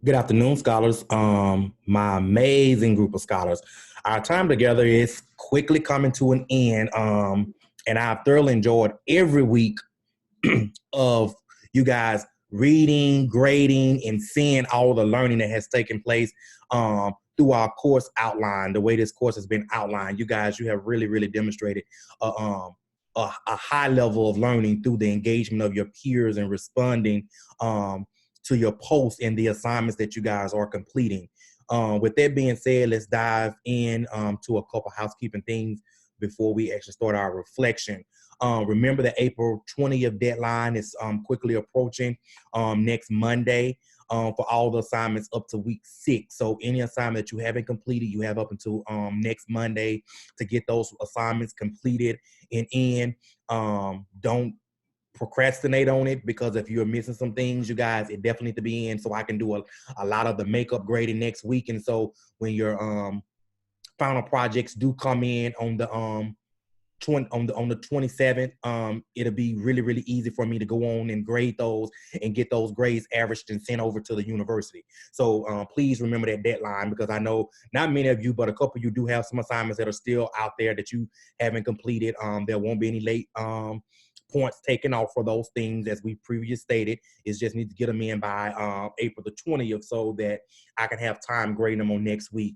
Good afternoon, scholars. My amazing group of scholars. Our time together is quickly coming to an end, and I've thoroughly enjoyed every week of you guys reading, grading, and seeing all the learning that has taken place through our course outline. The way this course has been outlined, you have really demonstrated a, um, a high level of learning through the engagement of your peers and responding to your posts and the assignments that you guys are completing. With that being said, let's dive in to a couple housekeeping things before we actually start our reflection. Remember the April 20th deadline is quickly approaching next Monday for all the assignments up to week 6. So any assignment that you haven't completed, you have up until next Monday to get those assignments completed and in. Don't procrastinate on it, because if you're missing some things, you guys, it definitely need to be in so I can do a lot of the makeup grading next week. And so when your final projects do come in on the 27th, it'll be really easy for me to go on and grade those and get those grades averaged and sent over to the university. So please remember that deadline, because I know not many of you, but a couple of you do have some assignments that are still out there that you haven't completed. There won't be any late points taken off for those things, as we previously stated. Is just need to get them in by April the 20th so that I can have time grading them on next week.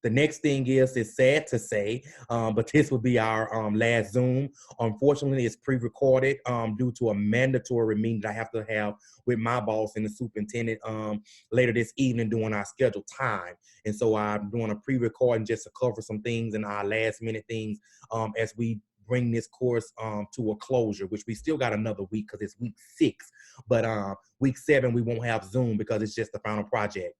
The next thing is, it's sad to say, but this will be our last Zoom. Unfortunately, it's pre-recorded due to a mandatory meeting that I have to have with my boss and the superintendent later this evening during our scheduled time. And so I'm doing a pre-recording just to cover some things and our last minute things as we bring this course to a closure, which we still got another week because it's week 6. But week 7, we won't have Zoom because it's just the final project.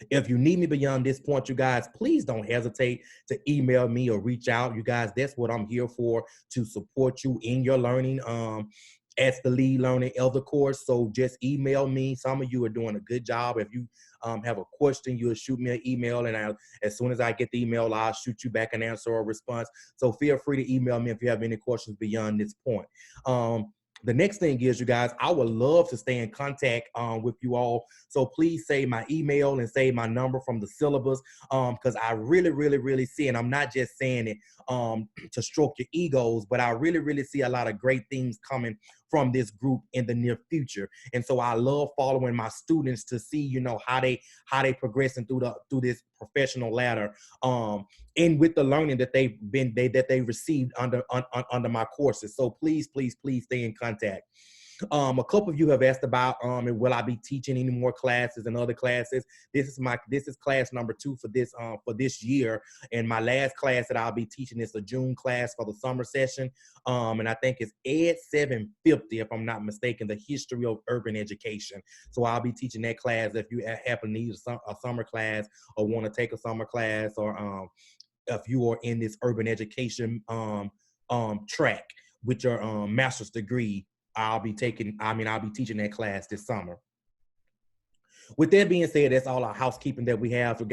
If you need me beyond this point, you guys, please don't hesitate to email me or reach out. You guys, that's what I'm here for, to support you in your learning as the lead learner of the course. So just email me. Some of you are doing a good job. If you have a question, you'll shoot me an email, and as soon as I get the email, I'll shoot you back an answer or response. So feel free to email me if you have any questions beyond this point. The next thing is, you guys, I would love to stay in contact with you all. So please save my email and save my number from the syllabus, because I really see, and I'm not just saying it to stroke your egos, but I really see a lot of great things coming from this group in the near future. And so I love following my students to see, you know, how they progressing through this professional ladder, and with the learning that they received under my courses. So please stay in contact. A couple of you have asked about will I be teaching any more classes and other classes. This is class number 2 for this year, and my last class that I'll be teaching is a June class for the summer session, and I think it's Ed 750, if I'm not mistaken, the history of urban education. So I'll be teaching that class. If you happen to need a summer class or want to take a summer class, or if you are in this urban education track with your master's degree, I'll be teaching that class this summer. With that being said, that's all our housekeeping that we have for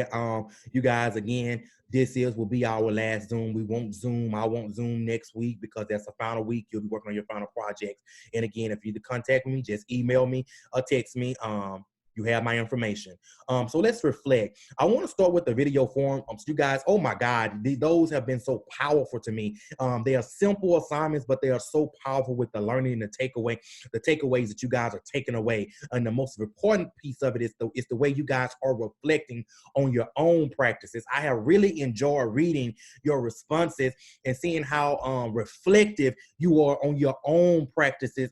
you guys. Again, will be our last Zoom. We won't Zoom. I won't Zoom next week because that's the final week. You'll be working on your final projects. And again, if you need to contact me, just email me or text me. You have my information. So let's reflect. I want to start with the video form. So you guys, oh my God, those have been so powerful to me. They are simple assignments, but they are so powerful with the learning and the takeaways that you guys are taking away. And the most important piece of it is the way you guys are reflecting on your own practices. I have really enjoyed reading your responses and seeing how reflective you are on your own practices.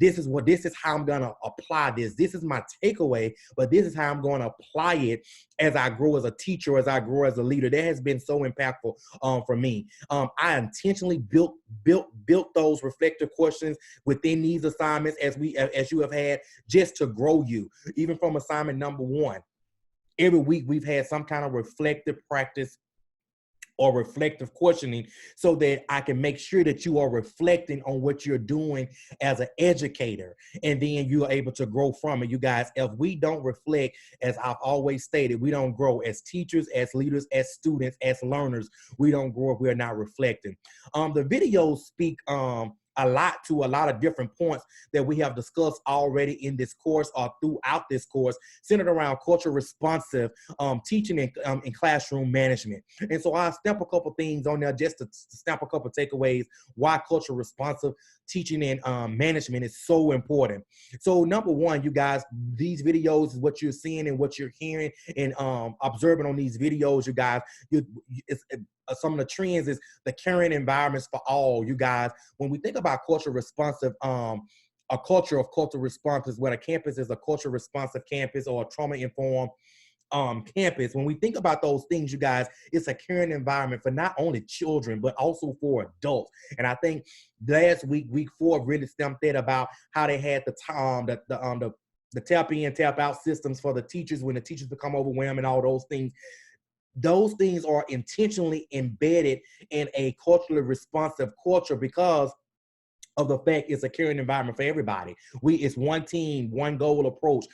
This is how I'm gonna apply this. This is my takeaway, but this is how I'm gonna apply it as I grow as a teacher, as I grow as a leader. That has been so impactful for me. I intentionally built those reflective questions within these assignments as you have had, just to grow you. Even from assignment number 1, every week we've had some kind of reflective practice or reflective questioning, so that I can make sure that you are reflecting on what you're doing as an educator, and then you are able to grow from it. You guys, if we don't reflect, as I've always stated, we don't grow as teachers, as leaders, as students, as learners. We don't grow if we're not reflecting. The videos speak a lot to a lot of different points that we have discussed already in this course or throughout this course, centered around culture responsive teaching in classroom management. And so I'll stamp a couple things on there just to stamp a couple takeaways why culture responsive teaching and management is so important. So number one, you guys, these videos is what you're seeing and what you're hearing and observing on these videos, you guys. Some of the trends is the caring environments for all, you guys. When we think about culture responsive, a culture of culture responsive, where a campus is a culture responsive campus or a trauma informed campus. When we think about those things, you guys, it's a caring environment for not only children, but also for adults. And I think last week, week 4, really stamped that about how they had the tap in, tap out systems for the teachers when the teachers become overwhelmed and all those things. Those things are intentionally embedded in a culturally responsive culture because of the fact it's a caring environment for everybody. It's one team, one goal approach.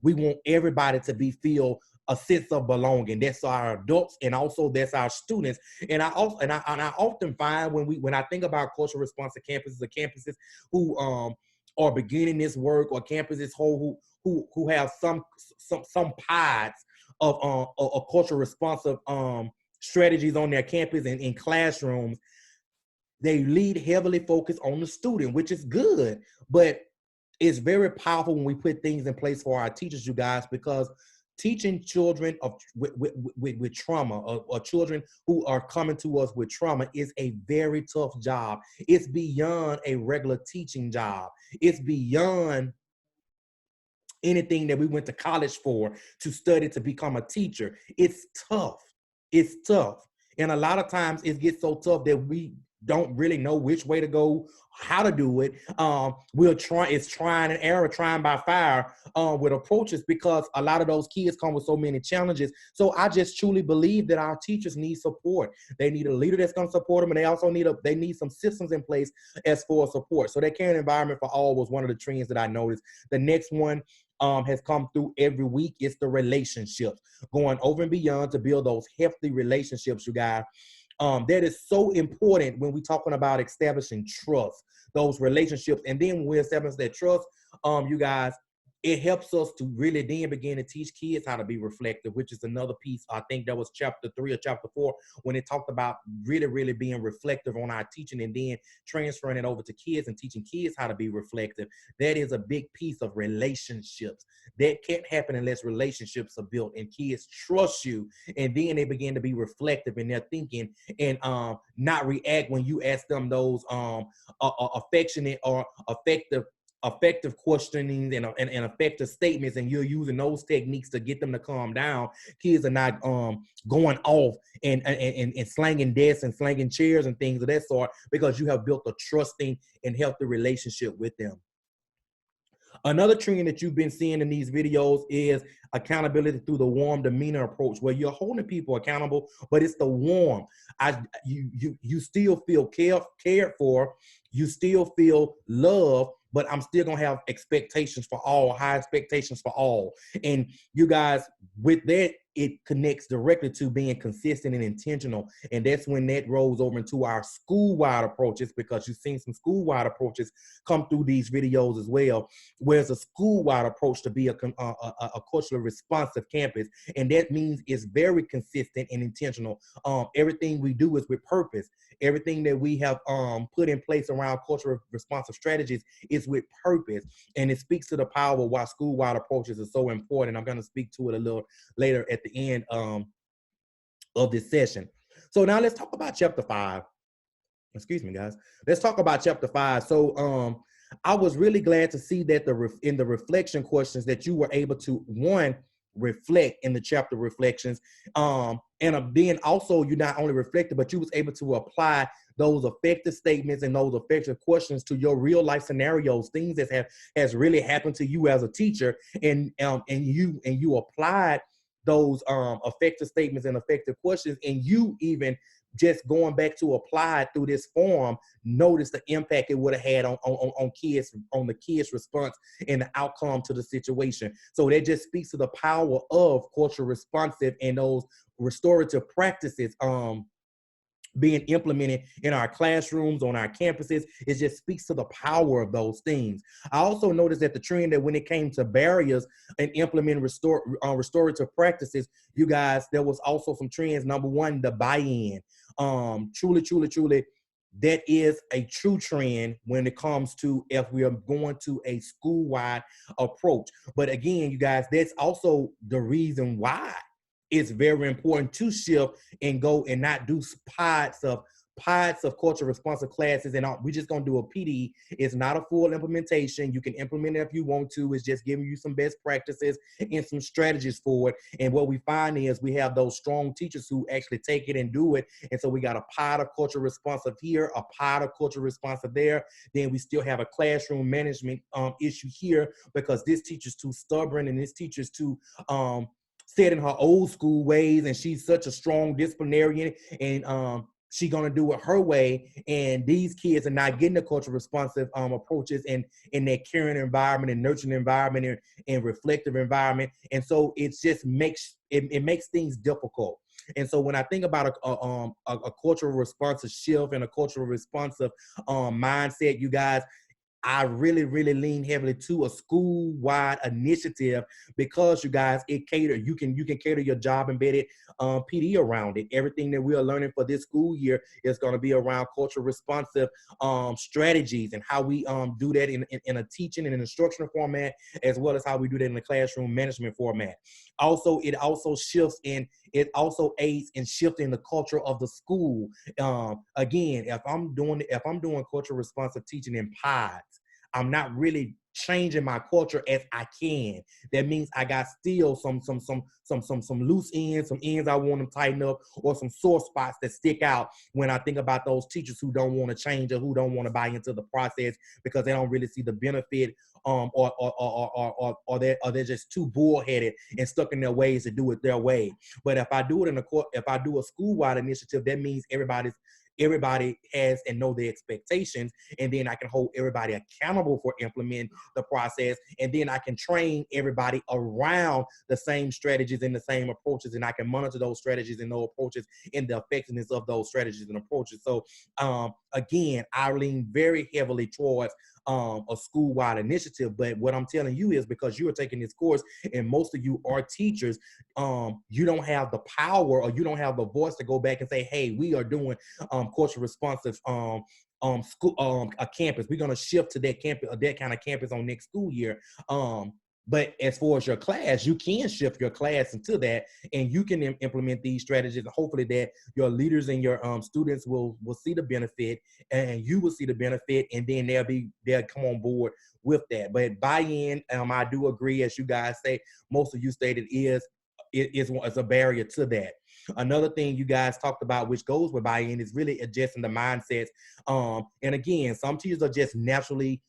We want everybody to feel a sense of belonging. That's our adults, and also that's our students. And I often find when I think about cultural responsive campuses, the campuses who are beginning this work, or campuses who have some pods of cultural responsive strategies on their campus and in classrooms, they lead heavily focused on the student, which is good, but it's very powerful when we put things in place for our teachers, you guys, because teaching children with trauma or children who are coming to us with trauma is a very tough job. It's beyond a regular teaching job. It's beyond anything that we went to college for, to study to become a teacher. It's tough. It's tough. And a lot of times it gets so tough that we don't really know which way to go, how to do it. It's trying and error, trying by fire with approaches, because a lot of those kids come with so many challenges. So I just truly believe that our teachers need support. They need a leader that's going to support them, and they also need some systems in place as for support. So that caring environment for all was one of the trends that I noticed. The next one has come through every week. It's the relationships, going over and beyond to build those healthy relationships, you guys. That is so important when we're talking about establishing trust, those relationships. And then when we establish that trust, you guys, it helps us to really then begin to teach kids how to be reflective, which is another piece. I think that was chapter 3 or chapter 4, when it talked about really, really being reflective on our teaching and then transferring it over to kids and teaching kids how to be reflective. That is a big piece of relationships. That can't happen unless relationships are built and kids trust you, and then they begin to be reflective in their thinking and not react when you ask them those affectionate or effective questioning and effective statements, and you're using those techniques to get them to calm down. Kids are not going off and slanging desks and slanging chairs and things of that sort, because you have built a trusting and healthy relationship with them. Another trend that you've been seeing in these videos is accountability through the warm demeanor approach, where you're holding people accountable, but it's the warm. You still feel cared for, you still feel loved, but I'm still gonna have expectations for all, high expectations for all. And you guys, with that, it connects directly to being consistent and intentional. And that's when that rolls over into our school-wide approaches, because you've seen some school-wide approaches come through these videos as well. Whereas a school-wide approach to be a culturally responsive campus, and that means it's very consistent and intentional. Everything we do is with purpose. Everything that we have put in place around cultural responsive strategies is with purpose, and it speaks to the power of why school-wide approaches are so important. I'm going to speak to it a little later at the end of this session. So now let's talk about chapter 5. Excuse me, guys. Let's talk about chapter 5. So I was really glad to see that in the reflection questions that you were able to, one, reflect in the chapter reflections, and then also you not only reflected, but you was able to apply those effective statements and those effective questions to your real life scenarios, things that has really happened to you as a teacher, and you applied those effective statements and effective questions, and you even just going back to apply it through this form, notice the impact it would have had on kids, on the kids' response and the outcome to the situation. So that just speaks to the power of culture responsive and those restorative practices being implemented in our classrooms, on our campuses. It just speaks to the power of those things. I also noticed that the trend that when it came to barriers and implementing restorative practices, you guys, there was also some trends. Number one, the buy-in. Truly, that is a true trend when it comes to if we are going to a school-wide approach. But again, you guys, that's also the reason why it's very important to shift and go and not do pods of culture responsive classes and all. We're just gonna do a PD. It's not a full implementation. You can implement it if you want to. It's just giving you some best practices and some strategies for it. And what we find is we have those strong teachers who actually take it and do it. And so we got a pod of culture responsive here, a pod of culture responsive there. Then we still have a classroom management issue here because this teacher's too stubborn and this teacher's too set in her old school ways, and she's such a strong disciplinarian, and she's gonna do it her way. And these kids are not getting the culture responsive approaches in that caring environment and nurturing environment and reflective environment. And so it just makes it makes things difficult. And so when I think about a cultural responsive shift and a cultural responsive mindset, you guys, I really lean heavily to a school-wide initiative because you guys, you can cater your job embedded PD around it. Everything that we are learning for this school year is going to be around cultural responsive strategies and how we do that in a teaching and an instructional format, as well as how we do that in the classroom management format. Also, it also aids in shifting the culture of the school. Again, if I'm doing cultural responsive teaching in pods, I'm not really changing my culture as I can. That means I got still some loose ends, some ends I want to tighten up, or some sore spots that stick out when I think about those teachers who don't want to change or who don't want to buy into the process because they don't really see the benefit, or they're just too bullheaded and stuck in their ways to do it their way. But if I do it if I do a school-wide initiative, that means everybody has and know the expectations, and then I can hold everybody accountable for implementing the process, and then I can train everybody around the same strategies and the same approaches, and I can monitor those strategies and those approaches and the effectiveness of those strategies and approaches. So again, I lean very heavily towards a school-wide initiative. But what I'm telling you is, because you are taking this course and most of you are teachers, you don't have the power or you don't have the voice to go back and say, hey, we are doing culture responsive school a campus. We're gonna shift to that campus, that kind of campus on next school year. But as far as your class, you can shift your class into that, and you can implement these strategies. Hopefully, that your leaders and your students will see the benefit, and you will see the benefit, and then they'll come on board with that. But buy-in, I do agree, as you guys say, most of you stated, is a barrier to that. Another thing you guys talked about, which goes with buy-in, is really adjusting the mindsets. And again, some teachers are just naturally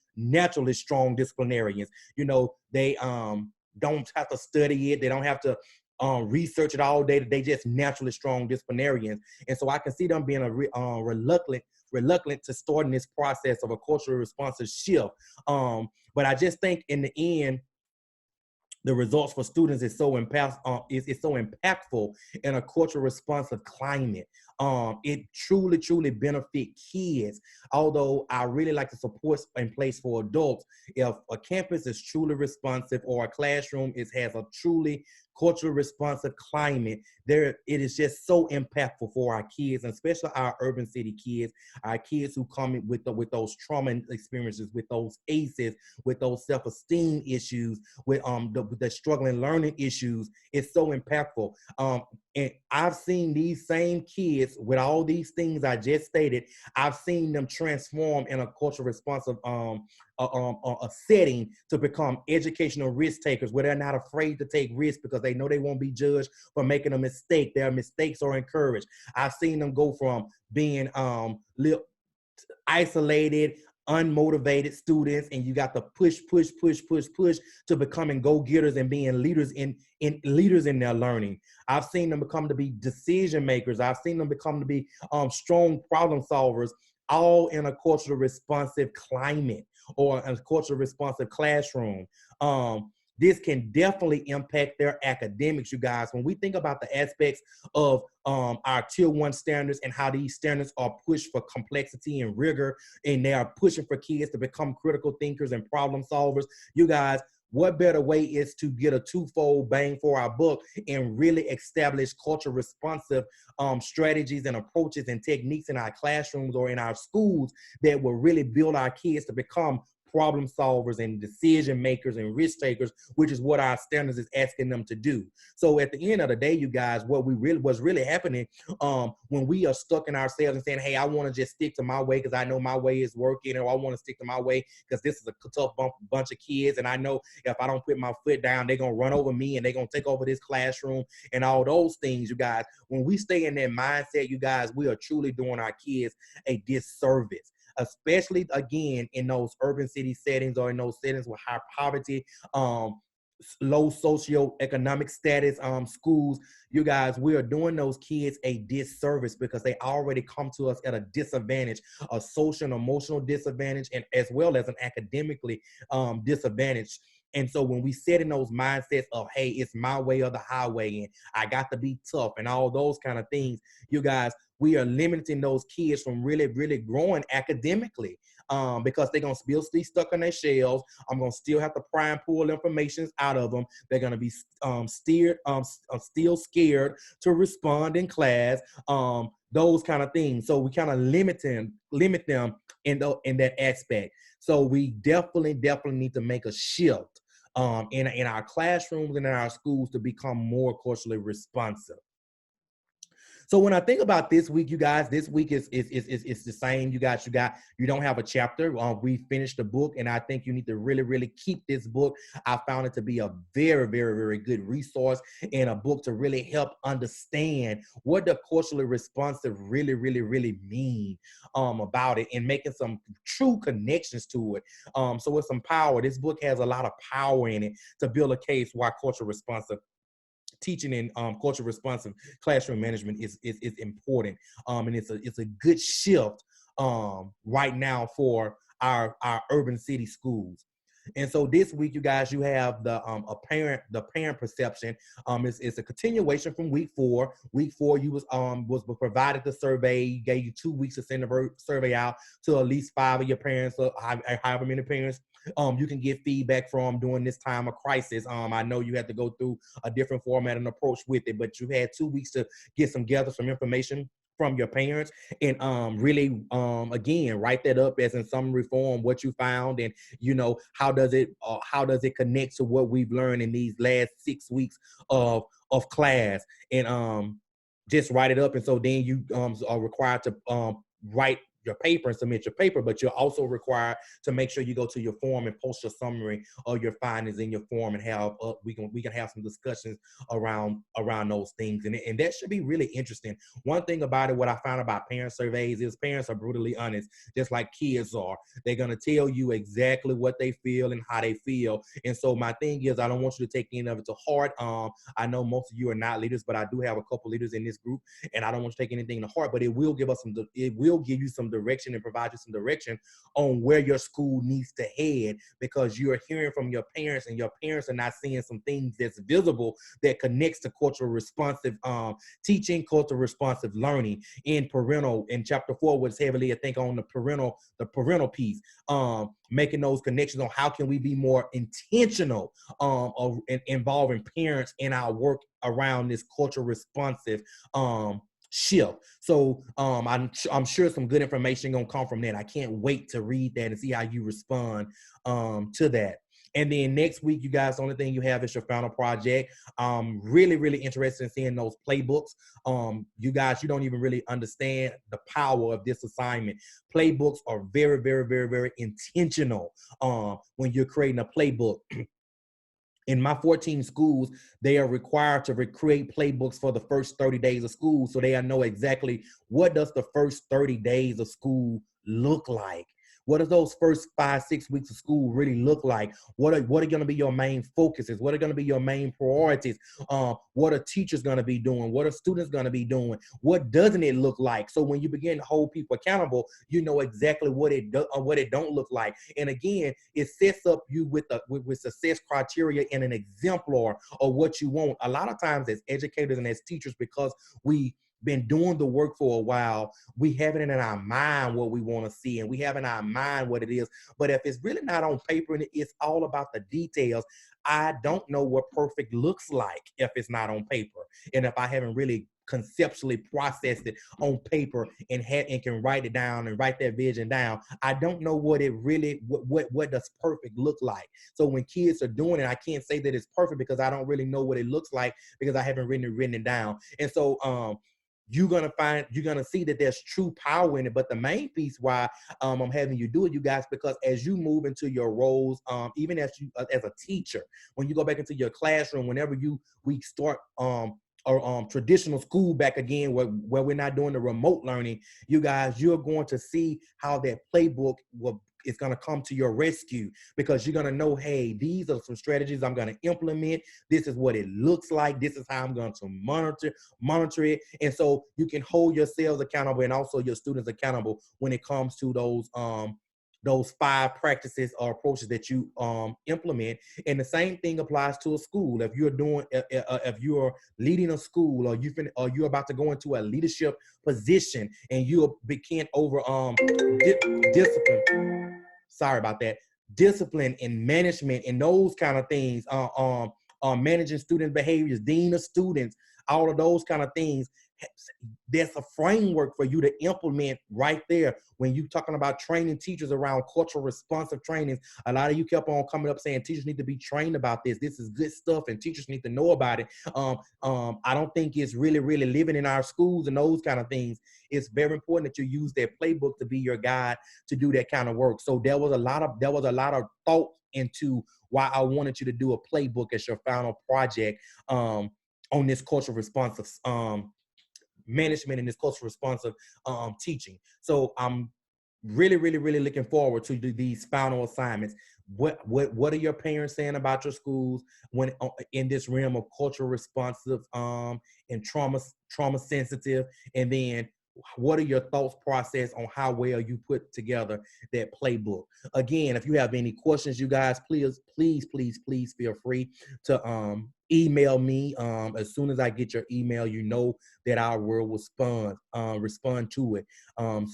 strong disciplinarians. You know, they don't have to study it. They don't have to research it all day. They just naturally strong disciplinarians. And so I can see them being reluctant to starting this process of a culturally responsive shift. But I just think in the end, the results for students is so impactful in a culturally responsive climate. It truly benefit kids. Although I really like to support in place for adults. If a campus is truly responsive, or a classroom has a truly culturally responsive climate, it is just so impactful for our kids, and especially our urban city kids, our kids who come in with those trauma experiences, with those ACEs, with those self-esteem issues, with the struggling learning issues. It's so impactful. And I've seen these same kids with all these things I just stated. I've seen them transform in a culturally responsive a setting to become educational risk takers, where they're not afraid to take risks because they know they won't be judged for making a mistake. Their mistakes are encouraged. I've seen them go from being isolated, unmotivated students, and you got the push to becoming go-getters and being leaders in their learning. I've seen them become to be decision makers. I've seen them become to be strong problem solvers, all in a culturally responsive climate or a culturally responsive classroom. this can definitely impact their academics, you guys. When we think about the aspects of our tier 1 standards and how these standards are pushed for complexity and rigor, and they are pushing for kids to become critical thinkers and problem solvers, you guys, what better way is to get a twofold bang for our buck and really establish culture responsive strategies and approaches and techniques in our classrooms or in our schools that will really build our kids to become problem solvers and decision makers and risk takers, which is what our standards is asking them to do. So at the end of the day, you guys, what's really happening when we are stuck in ourselves and saying, hey, I want to just stick to my way because I know my way is working, or I want to stick to my way because this is a tough bunch of kids, and I know if I don't put my foot down, they're going to run over me and they're going to take over this classroom and all those things, you guys. When we stay in that mindset, you guys, we are truly doing our kids a disservice, especially again in those urban city settings or in those settings with high poverty, low socioeconomic status schools. You guys, we are doing those kids a disservice because they already come to us at a disadvantage, a social and emotional disadvantage, and as well as an academically disadvantage. And so when we set in those mindsets of, hey, it's my way or the highway, and I got to be tough and all those kind of things, you guys, we are limiting those kids from really, really growing academically because they're going to still be stuck in their shells. I'm going to still have to pry and pull information out of them. They're going to be still scared to respond in class, those kind of things. So we kind of limit them in that aspect. So we definitely need to make a shift in our classrooms and in our schools to become more culturally responsive. So when I think about this week, you guys, this week is the same. You guys, you don't have a chapter. We finished the book, and I think you need to really keep this book. I found it to be a very good resource and a book to really help understand what the culturally responsive really mean about it, and making some true connections to it. So with some power, this book has a lot of power in it to build a case why culturally responsive teaching in culture responsive classroom management is important, and it's a good shift right now for our urban city schools. And so this week, you guys, you have the parent perception. It's a continuation from week 4. Week 4, you was provided the survey, gave you 2 weeks to send the survey out to at least 5 of your parents, or however many parents you can get feedback from during this time of crisis. I know you had to go through a different format and approach with it, but you had 2 weeks to gather some information from your parents, and really again write that up as in summary form what you found, and how does it connect to what we've learned in these last 6 weeks of class, and just write it up. And so then you are required to write your paper and submit your paper, but you're also required to make sure you go to your form and post your summary of your findings in your form, and have we can have some discussions around those things, and that should be really interesting. One thing about it, what I found about parent surveys, is parents are brutally honest, just like kids are. They're gonna tell you exactly what they feel and how they feel. And so my thing is, I don't want you to take any of it to heart. I know most of you are not leaders, but I do have a couple leaders in this group, and I don't want you to take anything to heart, but it will give you some direction and provide you some direction on where your school needs to head, because you're hearing from your parents, and your parents are not seeing some things that's visible that connects to cultural responsive teaching, cultural responsive learning. In chapter 4 was heavily, I think, on the parental piece, making those connections on how can we be more intentional of involving parents in our work around this cultural responsive shift. So I'm sure some good information gonna come from that. I can't wait to read that and see how you respond to that. And then next week, you guys, the only thing you have is your final project. Really interested in seeing those playbooks. You guys, you don't even really understand the power of this assignment. Playbooks are very intentional when you're creating a playbook. In my 14 schools, they are required to create playbooks for the first 30 days of school, so they know exactly what does the first 30 days of school look like. What does those first 5-6 weeks of school really look like? What are going to be your main focuses? What are going to be your main priorities? What are teachers going to be doing? What are students going to be doing? What doesn't it look like? So when you begin to hold people accountable, you know exactly what it does or what it don't look like. And again, it sets up you with success criteria and an exemplar of what you want. A lot of times as educators and as teachers, because we been doing the work for a while, we have it in our mind what we want to see, and we have in our mind what it is. But if it's really not on paper and it's all about the details, I don't know what perfect looks like if it's not on paper. And if I haven't really conceptually processed it on paper and can write it down and write that vision down, I don't know what it really what does perfect look like. So when kids are doing it, I can't say that it's perfect because I don't really know what it looks like because I haven't written it down. And so you're gonna see that there's true power in it. But the main piece why I'm having you do it, you guys, because as you move into your roles, even as you as a teacher, when you go back into your classroom, whenever we start or traditional school back again, where we're not doing the remote learning, you guys, you're going to see how that playbook is going to come to your rescue, because you're going to know, hey, these are some strategies I'm going to implement. This is what it looks like. This is how I'm going to monitor it. And so you can hold yourselves accountable and also your students accountable when it comes to those 5 practices or approaches that you implement. And the same thing applies to a school. If you're leading a school, or you're about to go into a leadership position and you begin over discipline. Sorry about that. Discipline and management and those kind of things. Managing student behaviors, dean of students, all of those kind of things. There's a framework for you to implement right there. When you're talking about training teachers around cultural responsive trainings, a lot of you kept on coming up saying teachers need to be trained about this. This is good stuff and teachers need to know about it. I don't think it's really living in our schools and those kind of things. It's very important that you use that playbook to be your guide to do that kind of work. So there was a lot of thought into why I wanted you to do a playbook as your final project on this cultural responsive management and this cultural responsive teaching. So I'm really looking forward to these final assignments. What are your parents saying about your schools when in this realm of cultural responsive and trauma sensitive? And then what are your thoughts process on how well you put together that playbook? Again, if you have any questions, you guys, please feel free to email me. As soon as I get your email, you know that I will respond to it. And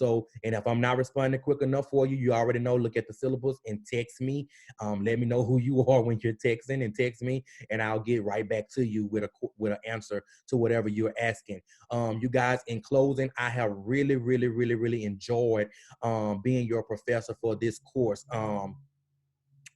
if I'm not responding quick enough for you, you already know, look at the syllabus and text me. Let me know who you are when you're texting, and text me, and I'll get right back to you with an answer to whatever you're asking. You guys, in closing, I have really enjoyed being your professor for this course.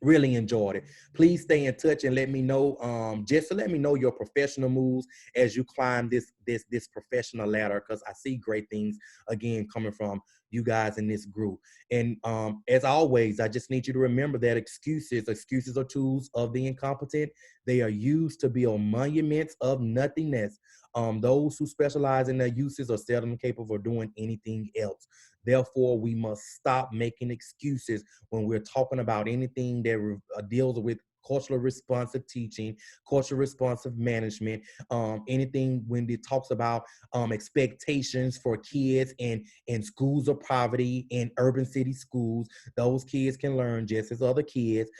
Really enjoyed it. Please stay in touch and let me know, just to let me know your professional moves as you climb this professional ladder, because I see great things again coming from you guys in this group. And as always, I just need you to remember that excuses are tools of the incompetent. They are used to build monuments of nothingness. Those who specialize in their uses are seldom capable of doing anything else. Therefore, we must stop making excuses when we're talking about anything that deals with culturally responsive teaching, culturally responsive management, anything when it talks about expectations for kids in schools of poverty, in urban city schools. Those kids can learn just as other kids.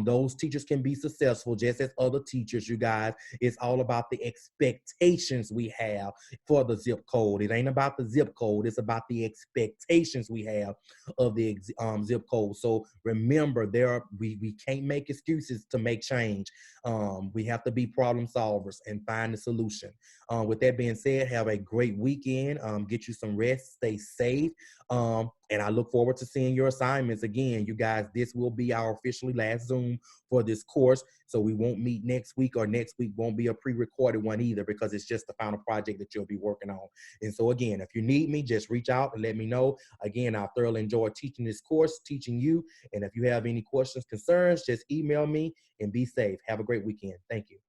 Those teachers can be successful just as other teachers, you guys. It's all about the expectations we have for the zip code. It ain't about the zip code. It's about the expectations we have of the zip code. So remember, we can't make excuses to make change. We have to be problem solvers and find the solution. With that being said, have a great weekend. Get you some rest, stay safe. And I look forward to seeing your assignments again. You guys, this will be our officially last Zoom for this course. So we won't meet next week, or next week won't be a pre-recorded one either, because it's just the final project that you'll be working on. And so again, if you need me, just reach out and let me know. Again, I thoroughly enjoy teaching this course, teaching you. And if you have any questions, concerns, just email me, and be safe. Have a great weekend. Thank you.